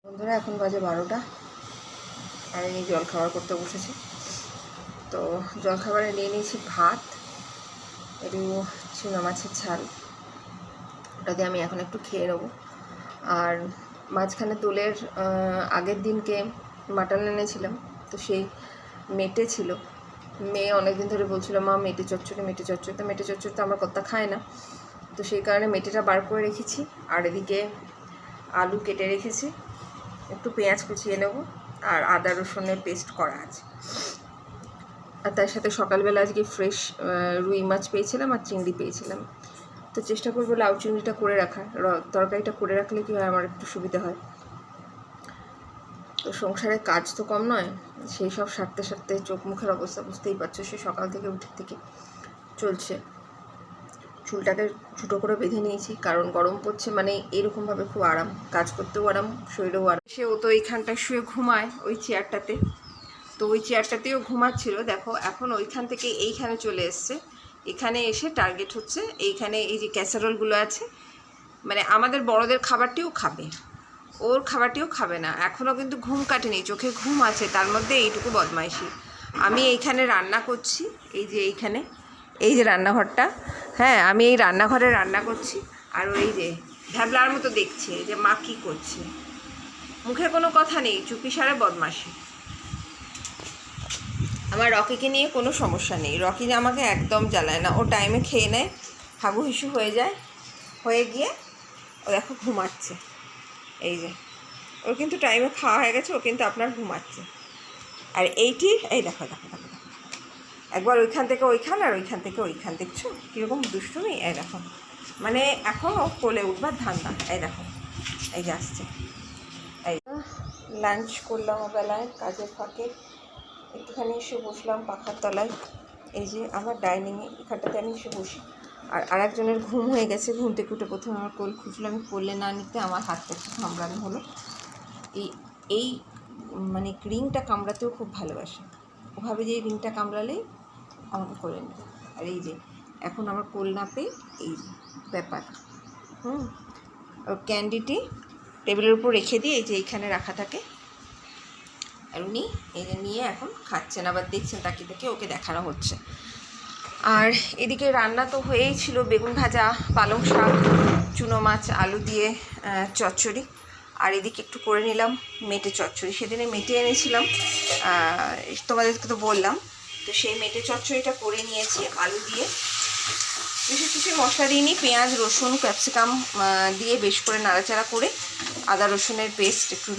বন্ধুরা এখন বাজে 12টা আর এই জলখাবার করতে বসেছি। তো জলখাবারে নিয়ে নিয়েছি ভাত, একটু চুনা মাছের ঝাল, ওটা দিয়ে আমি এখন একটু খেয়ে নেবো। আর মাঝখানে দোলের আগের দিনকে মাটন এনেছিলাম, তো সেই মেটে ছিল। মেয়ে অনেকদিন ধরে বলছিল মা মেটে চচ্চড়ি মেটে চচ্চড়ি, তো মেটে চচ্চড়ি তো আমার কর্তা খায় না, তো সেই কারণে মেটেটা বার করে রেখেছি। আর এদিকে আলু কেটে রেখেছি, একটু পেঁয়াজ কুচিয়ে নেব, আর আদা রসুনের পেস্ট করা আছে। আর তার সাথে সকালবেলা আজকে ফ্রেশ রুই মাছ পেয়েছিলাম আর চিংড়ি পেয়েছিলাম, তো চেষ্টা করবো লাউ চিংড়িটা করে রাখার, তরকারিটা করে রাখলে কি হয় আমার একটু সুবিধা হয়। তো সংসারের কাজ তো কম নয়, সেই সব সারতে সারতে চোখ মুখের অবস্থা বুঝতেই পারছো, সে সকাল থেকে উঠে থেকে চলছে। চুলটাকে ছোটো করে বেঁধে নিয়েছি, কারণ গরম পড়ছে, মানে এরকমভাবে খুব আরাম, কাজ করতেও আরাম, শরীরেও আরাম। সে ও তো এইখানটায় শুয়ে ঘুমায় ওই চেয়ারটাতে, তো ওই চেয়ারটাতেও ঘুমাচ্ছিল। দেখো এখন ওইখান থেকে এইখানে চলে এসছে, এখানে এসে টার্গেট হচ্ছে এইখানে এই যে ক্যাসারোলগুলো আছে, মানে আমাদের বড়দের খাবারটিও খাবে, ওর খাবারটিও খাবে না। এখনও কিন্তু ঘুম কাটেনি, চোখে ঘুম আছে, তার মধ্যে এইটুকু বদমাইশি। আমি এইখানে রান্না করছি, এই যে এইখানে এই যে রান্নাঘরটা, হ্যাঁ আমি এই রান্নাঘরে রান্না করছি, আর ওই যে ভ্যাবলার মতো দেখছে যে মা কী করছে, মুখে কোনো কথা নেই, চুপি সারে বদমাশি। আমার রকিকে নিয়ে কোনো সমস্যা নেই, রকি আমাকে একদম জ্বালায় না, ও টাইমে খেয়ে নেয়, হাগু হিসু হয়ে যায়, হয়ে গিয়ে ও দেখো ঘুমাচ্ছে। এই যে ওর কিন্তু টাইমে খাওয়া হয়ে গেছে, ও কিন্তু আপনার ঘুমাচ্ছে। আর এইটি এই দেখো দেখো দেখো দেখো, একবার ওইখান থেকে ওইখান আর ওইখান থেকে ওইখান, দেখছো কীরকম দুষ্টুমি। এই দেখো, মানে এখন ও কোলে উঠবার ধান্দা। এই দেখো এই যে আসছে। এই লাঞ্চ করলাম বেলায় কাজের ফাঁকে, একটুখানি এসে বসলাম পাখার তলায়, এই যে আমার ডাইনিংয়ে এখানটাতে আমি এসে বসি। আর আরেকজনের ঘুম হয়ে গেছে, ঘুম থেকে উঠে প্রথমে আমার কোল খুঁজলো, আমি কোলে না নিতে আমার হাতটা একটু কামড়ানো হলো। এই মানে রিংটা কামড়াতেও খুব ভালোবাসে, ওভাবে যে এই রিংটা কামড়ালেই আমাকে কোলে নেবে। আর এই যে এখন আমার কোল না পেয়ে এই ব্যাপার। ওর ক্যান্ডিটি টেবিলের উপর রেখে দিয়ে এই যে এইখানে রাখা থাকে, আর উনি এই যে নিয়ে এখন খাচ্ছেন, আবার দেখছেন তাকিয়ে থেকে, ওকে দেখানো হচ্ছে। আর এদিকে রান্না তো হয়েই ছিল, বেগুন ভাজা, পালং শাক, চুনো মাছ, আলু দিয়ে চচ্চড়ি, আর এদিকে একটু করে নিলাম মেটে চচ্চড়ি। সেদিনে মেটে এনেছিলাম, তোমাদেরকে তো বললাম, তো সেই মেটে চচ্চড়িটা করে নিয়েছি আলু দিয়ে, বিশেষ কিছু মশলা দিইনি, পেঁয়াজ রসুন ক্যাপসিকাম দিয়ে বেশ করে নাড়াচাড়া করে আদা রসুনের পেস্ট একটু